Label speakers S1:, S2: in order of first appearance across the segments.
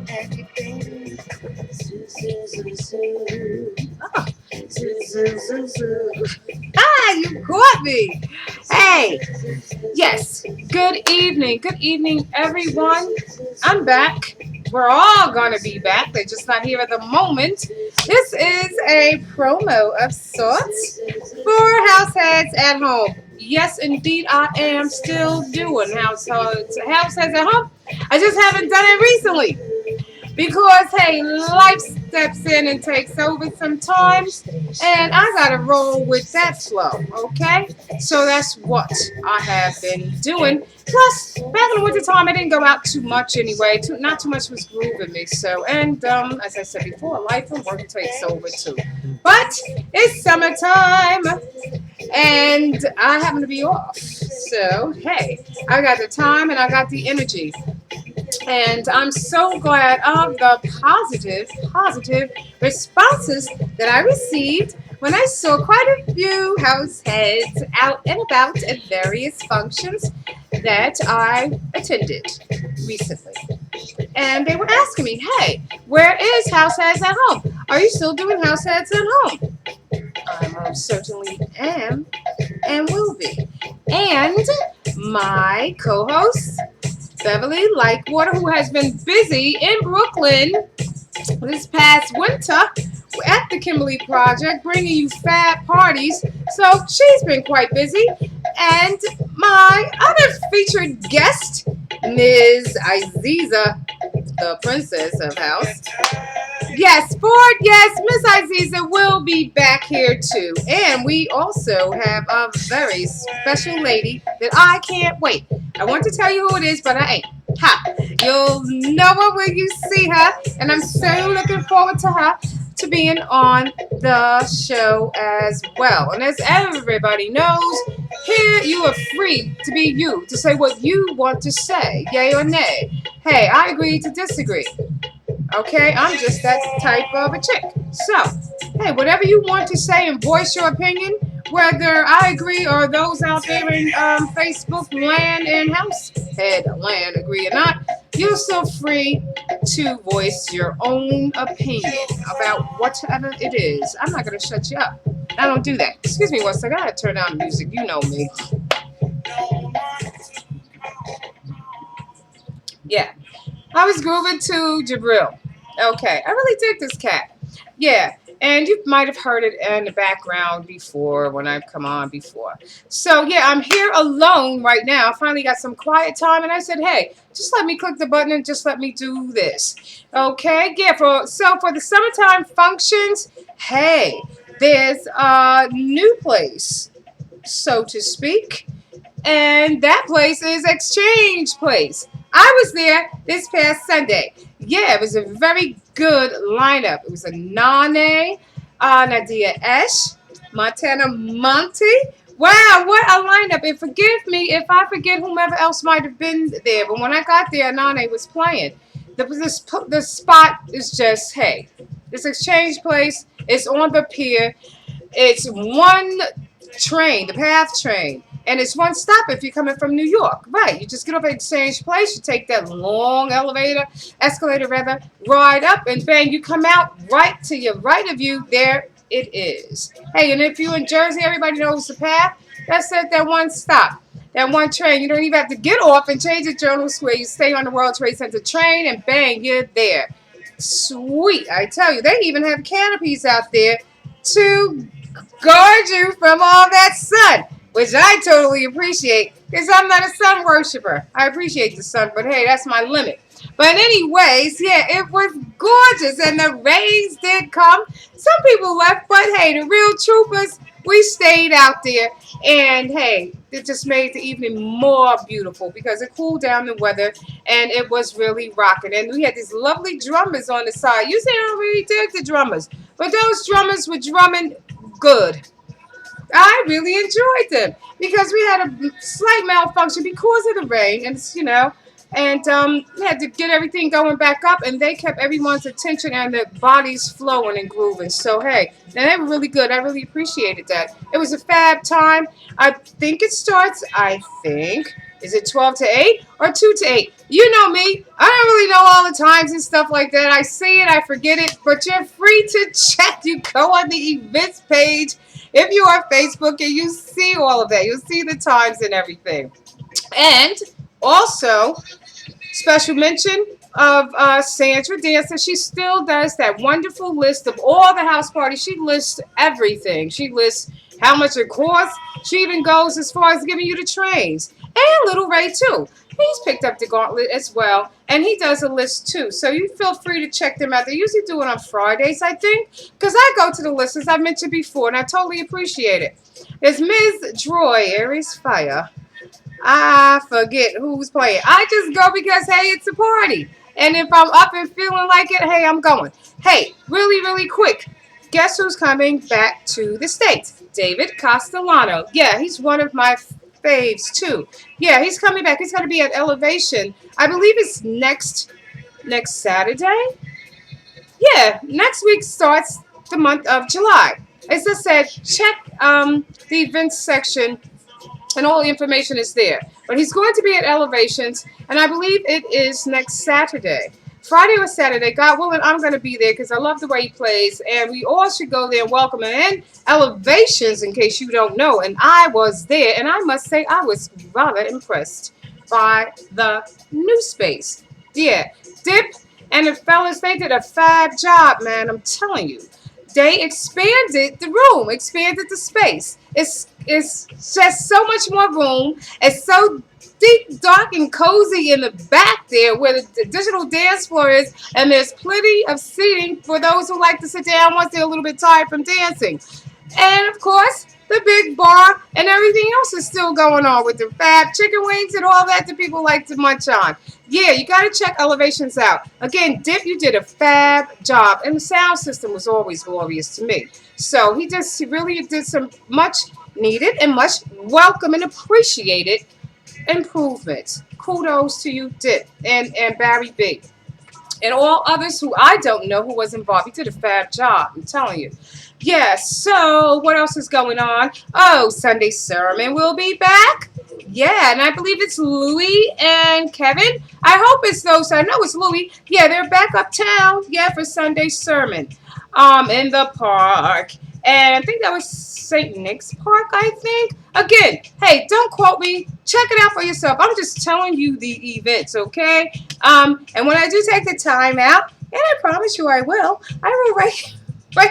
S1: everything. Ah, you caught me. Hey, yes. Good evening. Good evening, everyone. I'm back. We're all gonna be back. They're just not here at the moment. This is a promo of sorts for HouseHeadz at home. Yes, indeed, I am still doing HouseHeadz at home. I just haven't done it recently. Because, hey, life steps in and takes over sometimes, and I gotta roll with that flow, okay? So that's what I have been doing. Plus, back in the winter time, I didn't go out too much anyway. Not too much was grooving me. So, and as I said before, life and work takes over too. But it's summertime, and I happen to be off. So, hey, I got the time and I got the energy. And I'm so glad of the positive responses that I received when I saw quite a few house heads out and about at various functions that I attended recently. And they were asking me, hey, where is HouseHeadz at home? Are you still doing HouseHeadz at home? I most certainly am and will be. And my co-host, Beverly Lakewater, who has been busy in Brooklyn this past winter at the Kimberly Project, bringing you fab parties. So she's been quite busy. And my other featured guest, Ms. Aziza, the princess of house. Yes, Ford, yes, Miss Aziza will be back here too. And we also have a very special lady that I can't wait. I want to tell you who it is, but I ain't. Ha! You'll know her when you see her. And I'm so looking forward to her to being on the show as well. And as everybody knows, here you are free to be you, to say what you want to say, yay or nay. Hey, I agree to disagree. Okay, I'm just that type of a chick. So, hey, whatever you want to say and voice your opinion, whether I agree or those out there in Facebook land and HouseHeadz land agree or not, you're still free to voice your own opinion about whatever it is. I'm not going to shut you up. I don't do that. Excuse me one second. I got to turn down the music. You know me. Yeah. I was grooving to Jabril. Okay, I really dig this cat. Yeah, and you might have heard it in the background before when I've come on before. So yeah, I'm here alone right now. I finally got some quiet time, and I said, hey, just let me click the button and just let me do this. Okay, yeah. For the summertime functions, hey, there's a new place, so to speak, and that place is Exchange Place. I was there this past Sunday. Yeah, it was a very good lineup. It was a Nane, Nadia Esh, Montana Monty. Wow, what a lineup. And forgive me if I forget whomever else might have been there. But when I got there, Nane was playing. The spot is just, hey, this Exchange Place is on the pier. It's one train, the PATH train. And it's one stop if you're coming from New York. Right. You just get off at Exchange Place. You take that long escalator, ride up, and bang, you come out right to your right of you. There it is. Hey, and if you're in Jersey, everybody knows the path. That's it, that one stop, that one train. You don't even have to get off and change at Journal Square. You stay on the World Trade Center train, and bang, you're there. Sweet. I tell you, they even have canopies out there to guard you from all that sun, which I totally appreciate because I'm not a sun worshiper. I appreciate the sun, but hey, that's my limit. But anyways, yeah, it was gorgeous, and the rains did come. Some people left, but hey, the real troopers, we stayed out there, and hey, it just made the evening more beautiful because it cooled down the weather, and it was really rocking. And we had these lovely drummers on the side. Usually I don't really dig the drummers, but those drummers were drumming good. I really enjoyed them because we had a slight malfunction because of the rain, and we had to get everything going back up, and they kept everyone's attention and their bodies flowing and grooving. So hey, they were really good. I really appreciated that. It was a fab time. I think it starts, is it 12 to 8 or 2 to 8? You know me. I don't really know all the times and stuff like that. I see it, I forget it, but you're free to check. You go on the events page if you are Facebook and you see all of that. You'll see the times and everything. And also, special mention of Sandra Dancer. She still does that wonderful list of all the house parties. She lists everything. She lists how much it costs. She even goes as far as giving you the trains. And Little Ray, too. He's picked up the gauntlet as well. And he does a list, too. So you feel free to check them out. They usually do it on Fridays, I think. Because I go to the list, as I mentioned before, and I totally appreciate it. There's Ms. Droy, Ariesfire. I forget who's playing. I just go because, hey, it's a party. And if I'm up and feeling like it, hey, I'm going. Hey, really, really quick. Guess who's coming back to the States? David Castellano. Yeah, he's one of my faves, too. Yeah, he's coming back. He's going to be at Elevation. I believe it's next Saturday. Yeah, next week starts the month of July. As I said, check the events section and all the information is there. But he's going to be at Elevations, and I believe it is next Saturday. Friday or Saturday, God willing, I'm going to be there because I love the way he plays, and we all should go there and welcome him. And Elevations, in case you don't know, and I was there, and I must say I was rather impressed by the new space. Yeah, Dip and the fellas, they did a fab job, man, I'm telling you. They expanded the room, expanded the space. It's just so much more room. It's so deep, dark, and cozy in the back there where the digital dance floor is, and there's plenty of seating for those who like to sit down once they're a little bit tired from dancing. And of course, the big bar and everything else is still going on with the fab chicken wings and all that that people like to munch on. Yeah, you got to check Elevations out. Again, Dip, you did a fab job, and the sound system was always glorious to me. So he really did some much needed and much welcome and appreciated improvements. Kudos to you, Dip, and Barry B. And all others who I don't know who was involved. He did a fab job, I'm telling you. Yes, so what else is going on? Oh, Sunday Sermon will be back. Yeah, and I believe it's Louie and Kevin. I hope it's those. I know it's Louie. Yeah, they're back uptown. Yeah, for Sunday Sermon. In the park. And I think that was St. Nick's Park, I think. Again, hey, don't quote me. Check it out for yourself. I'm just telling you the events, okay? And when I do take the time out, and I promise you I will write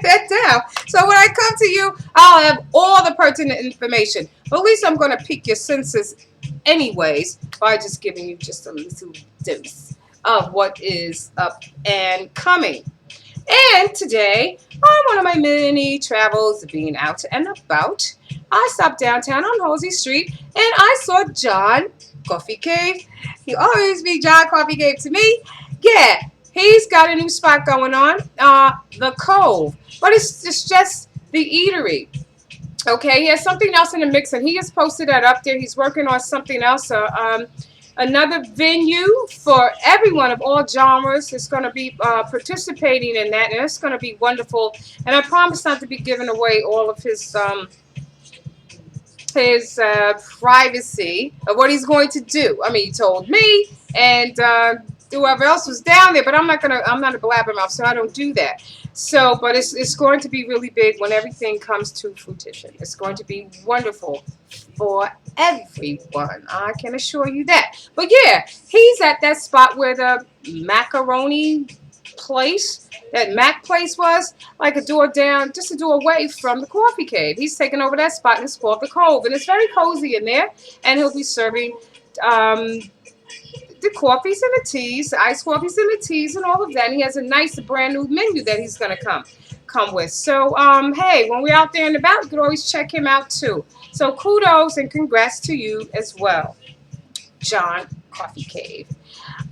S1: that down. So when I come to you, I'll have all the pertinent information. But at least I'm going to pique your senses anyways by just giving you just a little dose of what is up and coming. And today, on one of my many travels being out and about, I stopped downtown on Halsey Street and I saw John Coffee Cave. He always be John Coffee Cave to me. Yeah, he's got a new spot going on, the Cove. But it's just the eatery. Okay, he has something else in the mix, and he has posted that up there. He's working on something else, another venue for everyone of all genres is going to be participating in that, and it's going to be wonderful. And I promise not to be giving away all of his privacy of what he's going to do. I mean, he told me, and whoever else was down there, but I'm not a blabbermouth, so I don't do that. So, but it's going to be really big when everything comes to fruition. It's going to be wonderful for everyone. I can assure you that. But yeah, he's at that spot where the macaroni place, that Mac place was, like a door down, just a door away from the Coffee Cave. He's taken over that spot, and it's called the Cove, and it's very cozy in there. And he'll be serving the coffees and the teas, the iced coffees and the teas and all of that. And he has a nice brand new menu that he's going to come with. So, hey, when we're out there and about, you can always check him out too. So kudos and congrats to you as well, John Coffee Cave.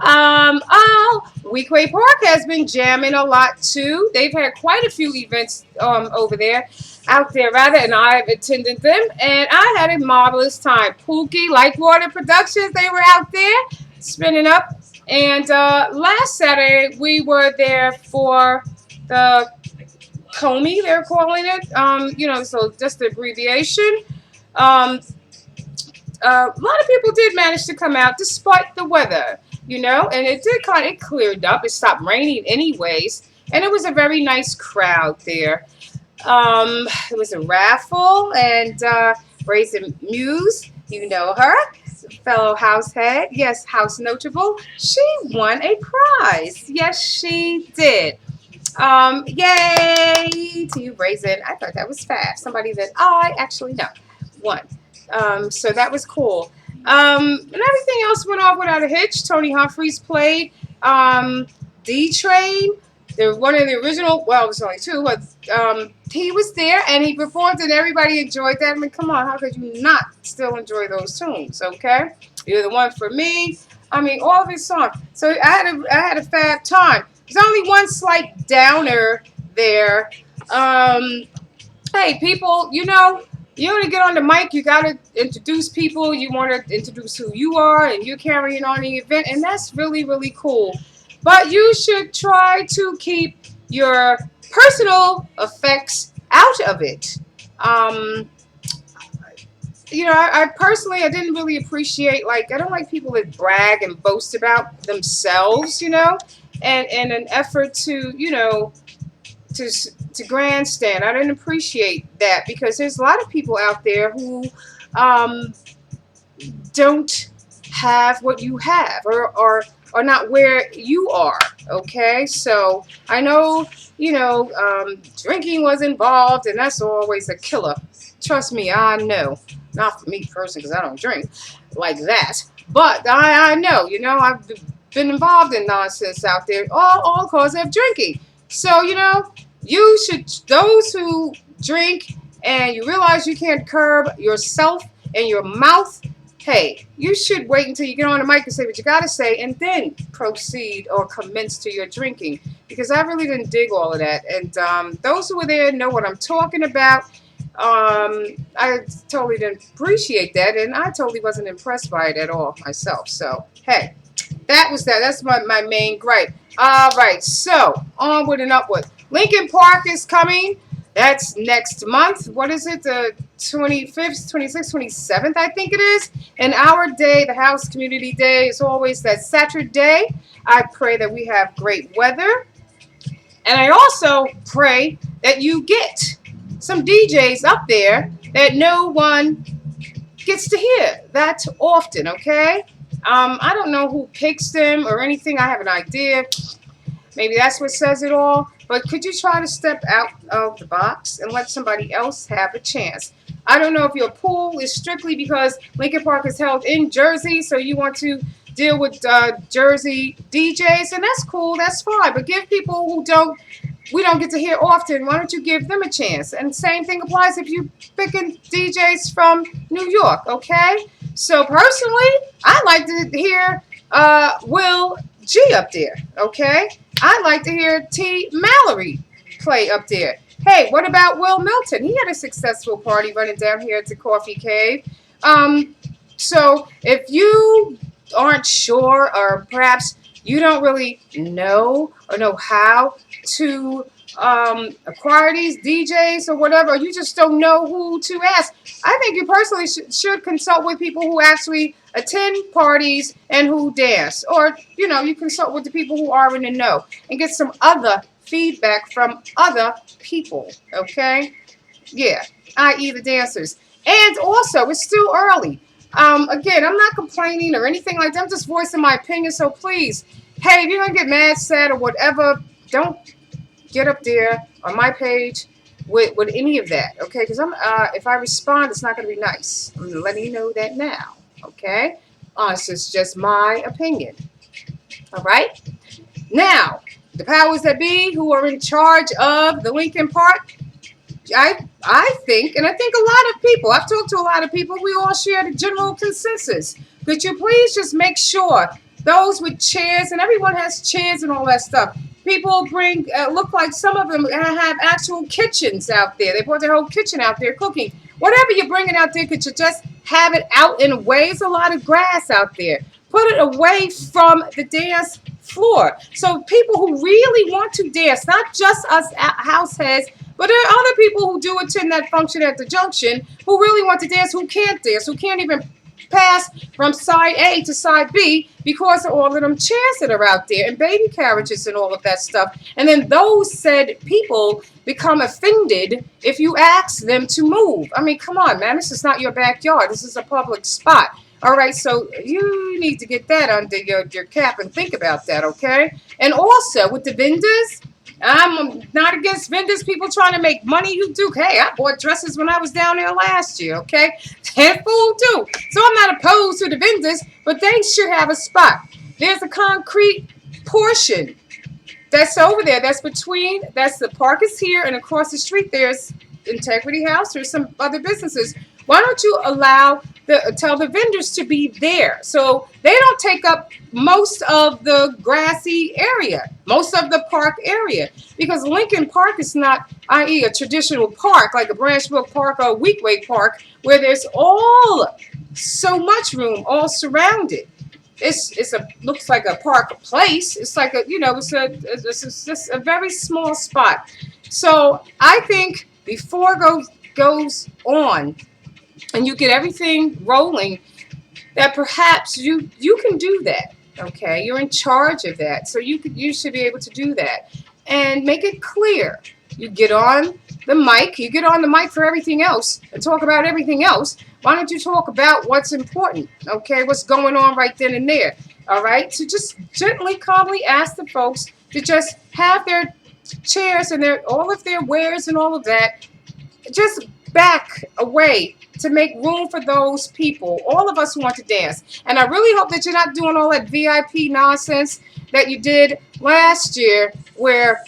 S1: Weequay Park has been jamming a lot too. They've had quite a few events out there rather, and I've attended them, and I had a marvelous time. Pookie, Lightwater Productions, they were out there spinning up. And last Saturday we were there for the Comey, they're calling it. So just the abbreviation. A lot of people did manage to come out despite the weather. And it did it cleared up. It stopped raining anyways, and it was a very nice crowd there. It was a raffle, and Raisin Muse, you know her, fellow house head, yes, house notable. She won a prize. Yes, she did. Yay to you, Raisin. I thought that was fast. Somebody that I actually know won. So that was cool. And everything else went off without a hitch. Tony Humphries played. D-Train, one of the original, well, it was only two, but he was there and he performed and everybody enjoyed that. I mean, come on, how could you not still enjoy those tunes, okay? You're the one for me. I mean, all of his songs. So I had a fab time. There's only one slight downer there. Hey, people, you want to get on the mic, you got to introduce people. You want to introduce who you are, and you're carrying on the event, and that's really, really cool. But you should try to keep your personal effects out of it. I personally, I didn't really appreciate, I don't like people that brag and boast about themselves, and an effort to, to grandstand. I didn't appreciate that because there's a lot of people out there who don't have what you have or are not where you are, okay? So I know, drinking was involved, and that's always a killer. Trust me, I know. Not for me personally, because I don't drink like that. But I know, I've been involved in nonsense out there, all because of drinking. So, you should, those who drink and you realize you can't curb yourself and your mouth, hey, you should wait until you get on the mic and say what you got to say and then proceed or commence to your drinking. Because I really didn't dig all of that. And those who were there know what I'm talking about. I totally didn't appreciate that, and I totally wasn't impressed by it at all myself. So, hey, that was that. That's my main gripe. All right, so onward and upward. Lincoln Park is coming. That's next month. What is it? The 25th, 26th, 27th, I think it is. And our day, the House Community Day, is always that Saturday. I pray that we have great weather. And I also pray that you get some DJs up there that no one gets to hear that often, okay? I don't know who picks them or anything. I have an idea. Maybe that's what says it all. But could you try to step out of the box and let somebody else have a chance? I don't know if your pool is strictly because Lincoln Park is held in Jersey, so you want to deal with Jersey DJs, and that's cool. That's fine. But give people who we don't get to hear often, why don't you give them a chance? And same thing applies if you picking DJs from New York, okay? So personally, I like to hear Will G up there, okay? I like to hear T. Mallory play up there. Hey, what about Will Milton? He had a successful party running down here at the Coffee Cave. So if you aren't sure, or perhaps you don't really know or know how to acquire these DJs or whatever, or you just don't know who to ask, I think you personally should consult with people who actually attend parties and who dance. Or, you consult with the people who are in the know and get some other feedback from other people, okay? Yeah, i.e. the dancers. And also, it's still early. Again, I'm not complaining or anything like that. I'm just voicing my opinion, so please, hey, if you're going to get mad, sad, or whatever, don't get up there on my page with any of that, okay? Because if I respond, it's not going to be nice. I'm letting you know that now, okay? It's just my opinion, all right? Now, the powers that be who are in charge of the Lincoln Park, I think, and I think a lot of people, I've talked to a lot of people, we all share the general consensus. Could you please just make sure those with chairs, and everyone has chairs and all that stuff, people bring, look like some of them have actual kitchens out there. They brought their whole kitchen out there cooking. Whatever you're bringing out there, could you just have it out in a way? There's a lot of grass out there. Put it away from the dance floor. So people who really want to dance, not just us house heads, but there are other people who do attend that function at the junction who really want to dance, who can't dance, who can't even pass from side A to side B because of all of them chairs that are out there and baby carriages and all of that stuff. And then those said people become offended if you ask them to move. I mean, come on, man. This is not your backyard. This is a public spot. All right, so you need to get that under your cap and think about that, okay? And also with the vendors, I'm not against vendors, people trying to make money. You do. Hey, I bought dresses when I was down there last year, okay? And food too. So I'm not opposed to the vendors, but they should have a spot. There's a concrete portion that's over there. That's the park is here, and across the street there's Integrity House. There's some other businesses. Why don't you tell the vendors to be there so they don't take up most of the grassy area, most of the park area, because Lincoln Park is not, i.e., a traditional park like a Branch Brook Park or a Weekway Park where there's all so much room all surrounded. It's looks like a park place. It's like it's just a very small spot. So I think before goes on and you get everything rolling, that perhaps you can do that. Okay, you're in charge of that, so you should be able to do that and make it clear. You get on the mic. You get on the mic for everything else and talk about everything else. Why don't you talk about what's important? Okay, what's going on right then and there? All right, so just gently, calmly ask the folks to just have their chairs and all of their wares and all of that just back away to make room for those people. All of us want to dance. And I really hope that you're not doing all that VIP nonsense that you did last year where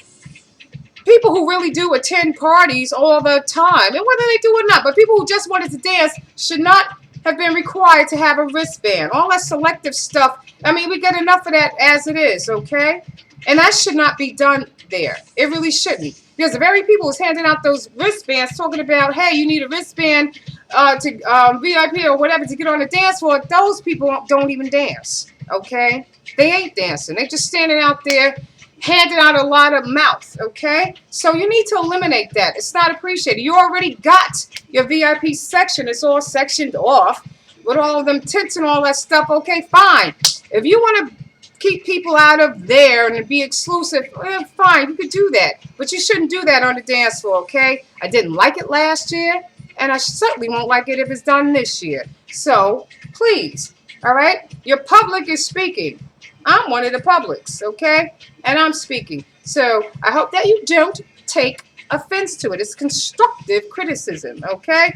S1: people who really do attend parties all the time, and whether they do or not, but people who just wanted to dance should not have been required to have a wristband. All that selective stuff, I mean, we get enough of that as it is, okay? And that should not be done there. It really shouldn't. Because the very people who's handing out those wristbands talking about, hey, you need a wristband to VIP or whatever to get on the dance floor, those people don't even dance, okay? They ain't dancing. They just standing out there handing out a lot of mouth, okay? So you need to eliminate that. It's not appreciated. You already got your VIP section. It's all sectioned off with all of them tents and all that stuff. Okay, fine. If you want to keep people out of there and be exclusive, fine, you could do that. But you shouldn't do that on the dance floor, okay? I didn't like it last year, and I certainly won't like it if it's done this year. So, please, all right? Your public is speaking. I'm one of the publics, okay? And I'm speaking. So I hope that you don't take offense to it. It's constructive criticism, okay?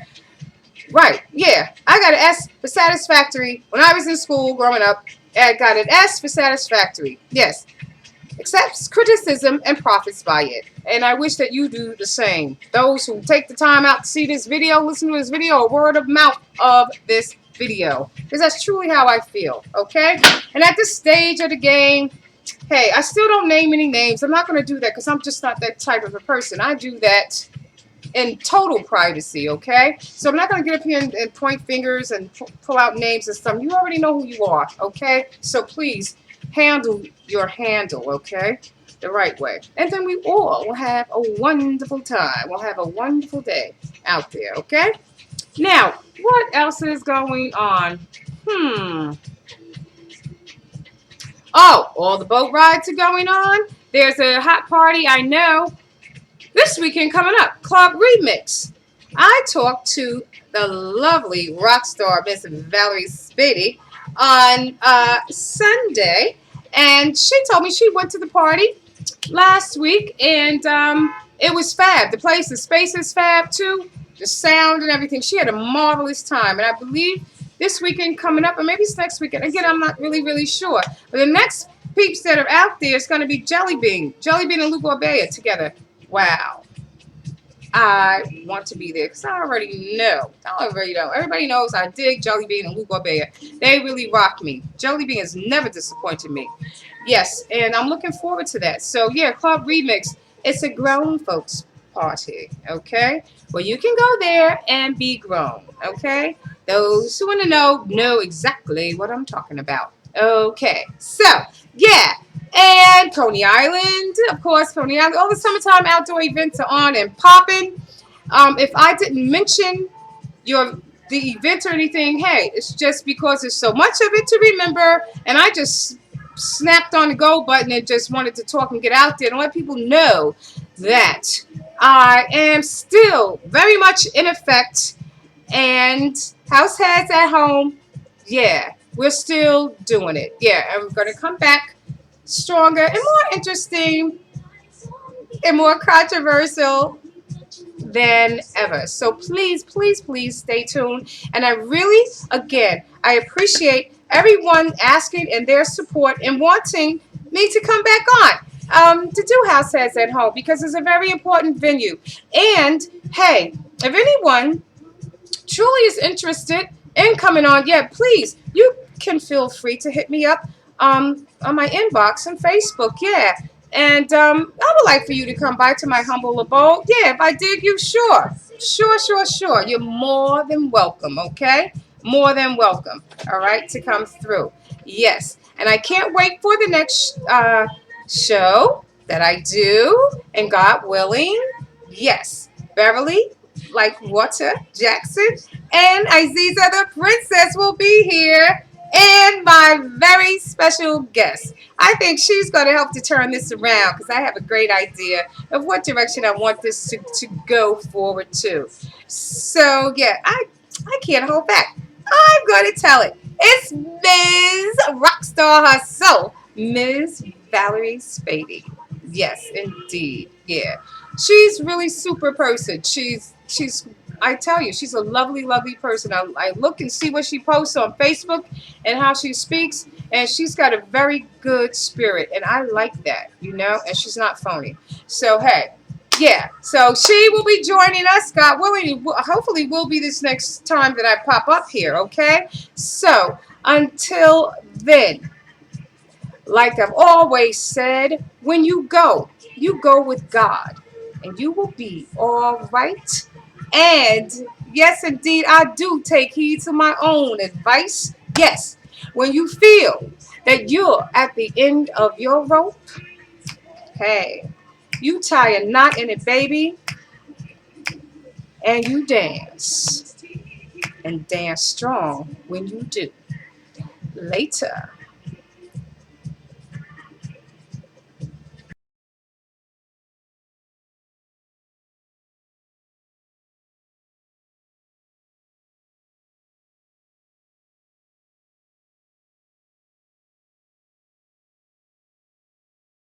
S1: Right, yeah. I got an S for satisfactory. When I was in school growing up, I got an S for satisfactory. Yes. Accepts criticism and profits by it. And I wish that you do the same. Those who take the time out to see this video, listen to this video, or word of mouth of this video, because that's truly how I feel, okay? And at this stage of the game, hey, I still don't name any names. I'm not going to do that because I'm just not that type of a person. I do that in total privacy, okay? So I'm not going to get up here and point fingers and pull out names and stuff. You already know who you are, okay? So please handle your handle, okay? The right way. And then we all will have a wonderful time. We'll have a wonderful day out there, okay? Now, what else is going on? Oh, all the boat rides are going on. There's a hot party, I know, this weekend coming up, Club Remix. I talked to the lovely rock star, Miss Valerie Spady, on Sunday, and she told me she went to the party last week, and it was fab. The space is fab too. The sound and everything. She had a marvelous time. And I believe this weekend coming up, or maybe it's next weekend. Again, I'm not really sure. But the next peeps that are out there is going to be Jelly Bean. Jelly Bean and Luke Orbea together. Wow. I want to be there because I already know. Everybody knows I dig Jelly Bean and Luke Orbea. They really rock me. Jelly Bean has never disappointed me. Yes, and I'm looking forward to that. So, yeah, Club Remix. It's a grown folks party, okay? Well, you can go there and be grown, okay? Those who want to know exactly what I'm talking about. Okay, so, yeah. And Coney Island, of course, Coney Island. All the summertime outdoor events are on and popping. If I didn't mention your the event or anything. Hey, it's just because there's so much of it to remember, and I just snapped on the go button and just wanted to talk and get out there and let people know that I am still very much in effect, and house heads at home, yeah, we're still doing it. Yeah, and we're going to come back stronger and more interesting and more controversial than ever. So please, please, please stay tuned. And I really, again, I appreciate everyone asking and their support and wanting me to come back on to do House Heads at Home, because it's a very important venue. And hey, if anyone truly is interested in coming on, yeah, please, you can feel free to hit me up on my inbox on Facebook. Yeah. And I would like for you to come by to my humble abode. Yeah, if I dig you, sure. Sure, sure, sure. You're more than welcome, okay? More than welcome, all right, to come through. Yes. And I can't wait for the next show that I do, and God willing, yes, Beverly, like Water Jackson, and Aziza the Princess will be here, and my very special guest. I think she's going to help to turn this around, because I have a great idea of what direction I want this to go forward to. So, yeah, I can't hold back. I'm going to tell it. It's Ms. Rockstar herself, Ms. Valerie Spady. Yes, indeed. Yeah. She's really super person. She's I tell you, she's a lovely, lovely person. I look and see what she posts on Facebook and how she speaks, and she's got a very good spirit, and I like that, and she's not phony. So hey, yeah. So she will be joining us, God willing. Hopefully, will be this next time that I pop up here. Okay. So until then, like I've always said, when you go with God, and you will be all right. And yes, indeed, I do take heed to my own advice. Yes, when you feel that you're at the end of your rope, hey, you tie a knot in it, baby, and you dance. And dance strong when you do. Later.